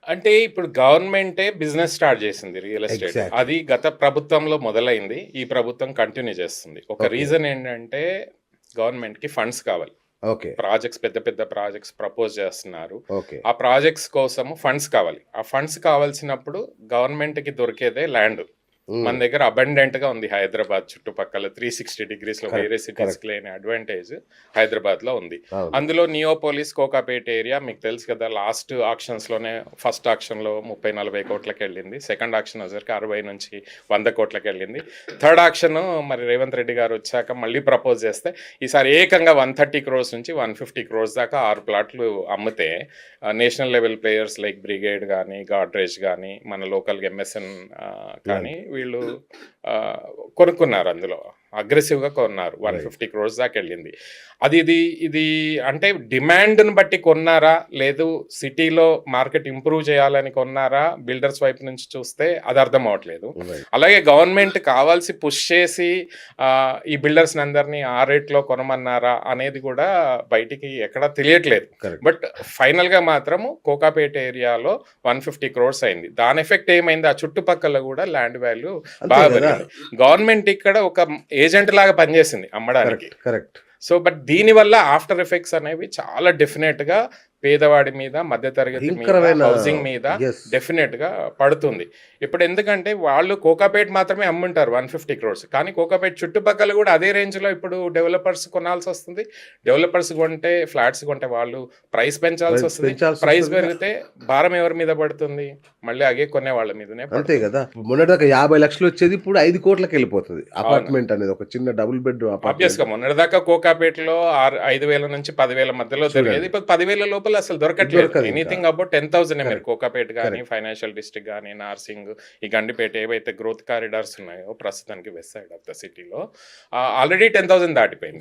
అంటే ఇప్పుడు గవర్నమెంటే బిజినెస్ స్టార్ట్ చేసింది రియల్ ఎస్టేట్. ఎగ్జాక్ట్‌లీ. అది గత ప్రభుత్వంలో మొదలైంది. ఈ ప్రభుత్వం కంటిన్యూ చేస్తుంది. ఒక ఓకే. రీజన్ ఏంటంటే గవర్నమెంట్‌కి ఫండ్స్ కావాలి. ఓకే. ప్రాజెక్ట్స్ పెద్ద పెద్ద ప్రాజెక్ట్స్ ప్రపోజ్ చేస్తున్నారు. ఓకే. ఆ ప్రాజెక్ట్స్ కోసము ఫండ్స్ కావాలి. ఆ ఫండ్స్ కావాల్సినప్పుడు గవర్నమెంట్‌కి దొరికేదే ల్యాండ్. మన హ్మ్. దగ్గర అబండెంట్‌గా ఉంది హైదరాబాద్ చుట్టుపక్కల 360 డిగ్రీస్‌లో వేరే కరెక్ట్. సిటీస్‌కి కరెక్ట్. లేని అడ్వాంటేజ్ హైదరాబాద్‌లో ఉంది. అవును. అందులో నియోపోలిస్, కోకాపేట్ ఏరియా మీకు తెలుసు కదా! లాస్ట్ ఆక్షన్స్‌లోనే ఫస్ట్ ఆక్షన్‌లో 30, 40 కోట్లకెళ్ళింది. సెకండ్ ఆక్షన్ వచ్చేసరికి 60-100 కోట్లకెళ్ళింది. థర్డ్ ఆక్షన్ మరి రేవంత్ రెడ్డి గారు వచ్చాక మళ్ళీ ప్రపోజ్ చేస్తే ఈసారి ఏకంగా 130 క్రోర్స్ నుంచి 150 క్రోర్స్ దాకా 6 ప్లాట్లు అమ్మితే national level players like brigade గానీ, గాడ్రేజ్ గానీ, మన లోకల్‌గా ఎంఎస్ఎన్ కానీ వీళ్ళు కొనుక్కున్నారు. అందులో అగ్రెసివ్‌గా కొన్నారు. రైట్. 150 క్రోర్స్ దాకా వెళ్ళింది. ఇది అంటే డిమాండ్‌ని బట్టి కొన్నారా? లేదు సిటీలో మార్కెట్ ఇంప్రూవ్ చేయాలని కొన్నారా? బిల్డర్స్ వైపు నుంచి చూస్తే అది అర్థం అవ్వట్లేదు. రైట్. అలాగే గవర్నమెంట్ కావాల్సి పుష్ చేసి ఈ బిల్డర్స్‌ని అందరిని ఆ రేట్‌లో కొనమన్నారా అనేది కూడా బయటికి ఎక్కడా తెలియట్లేదు. కరెక్ట్. బట్ ఫైనల్‌గా మాత్రము కోకాపేట్ ఏరియాలో 150 క్రోర్స్ అయింది. దాని ఎఫెక్ట్ ఏమైంది? ఆ చుట్టుపక్కల కూడా ల్యాండ్ వాల్యూ అంతే బాగా గదా! పెరిగింది. గవర్నమెంట్ ఇక్కడ ఒక ఏజెంట్ లాగా పనిచేసింది అమ్మడానికి. కరెక్ట్. కరెక్ట్. సో బట్ దీనివల్ల ఆఫ్టర్ ఎఫెక్ట్స్ అనేవి చాలా డెఫినెట్‌గా పేదవాడి మీద, మధ్యతరగతి మీద, భయంకరమైన హౌసింగ్ మీద యెస్. డెఫినెట్‌గా పడుతుంది. ఇప్పుడు ఎందుకంటే వాళ్ళు కోకాపేట్ మాత్రమే అమ్ముంటారు 150 క్రోర్స్. కానీ కోకాపేట్ చుట్టుపక్కల కూడా అదే రేంజ్‌లో ఇప్పుడు డెవలపర్స్ కొనాల్సొస్తుంది. డెవలపర్స్ కొంటే, ఫ్లాట్స్ కొంటే వాళ్ళు ప్రైస్ పెంచాల్సొస్తది. పెంచాల్సి ప్రైస్ వస్తది. పెరిగితే భారం ఎవరి మీద పడుతుంది? మళ్ళీ అగే కొనే వాళ్ళ మీదనే అంతే పడుతుంది. గదా! మొన్నటిదాకా 50,00,000 వచ్చేది ఇప్పుడు 5,00,00,000కెళ్ళిపోతది. అపార్ట్‌మెంట్ అనేది ఒక చిన్న డబుల్ బెడ్‌రూమ్ అపార్ట్‌మెంట్. ఆబ్వియస్‌గా మొన్నటిదాకా కోకాపేటలో 5,000 నుంచి 10,000 మధ్యలో చూడండి. దొరికేది. ఇప్పుడు 10,000 లోపల అసలు దొరకట్లేదు. దొరకదు ఇంకా. ఎనీథింగ్ అబౌట్ 10,000 మీరు కరెక్ట్. కోకాపేట గానీ, కరెక్ట్. ఫైనాన్షియల్ డిస్ట్రిక్ట్ గానీ, నార్సింగ్, ఈ గండిపేట ఏవైతే గ్రోత్ కారిడార్స్ ఉన్నాయో ప్రస్తుతానికి వెస్ట్ సైడ్ ఆఫ్ ద సిటీలో ఆల్రెడీ 10,000 దాటిపోయింది.